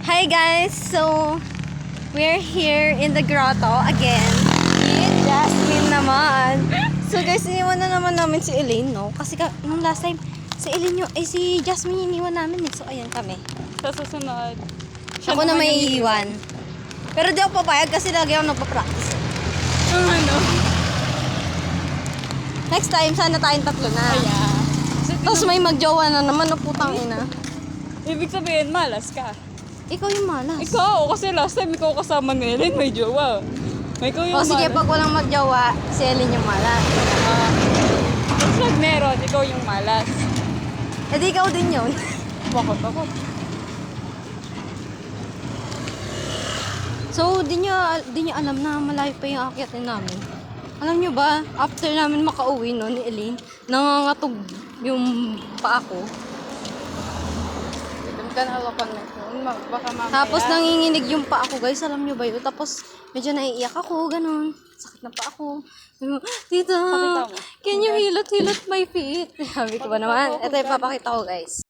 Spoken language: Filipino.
Hi guys! So, we're here in the grotto again. With Jasmine naman. So guys, iniwan na naman namin si Elaine, no? Kasi nung last time, si Jasmine iniwan namin eh. So, ayan kami. Sa susunod. Ako na may iiwan. Pero di ako papayag kasi lagi ako nagpa-practice. Ano? Next time, sana tayong tatlo na. Kaya. Tapos may magjowa na naman, no, putang ina. Ibig sabihin, malas ka. Ikaw yung malas. Ikaw, kasi last time ikaw kasama ni Ellen, may jowa. May ikaw yung O sige, malas. pag walang magjowa, si Ellen yung malas. Tapos pag meron, ikaw yung malas. E di ikaw din yun. Bakit ako? So, di nyo alam na malayo pa yung akyatin namin. Alam nyo ba, after namin makauwi no, ni Elaine, nangangatog yung paa ko. Itom ka na alapan na ito. Baka mamaya. Tapos nanginginig yung paa ko, guys. Alam nyo ba yun? Tapos medyo naiiyak ako, ganun. Sakit na paa ko. Tita, Pakita mo. can you hilot my feet? Sabi ko ba naman? Ito yung papakita ko, guys.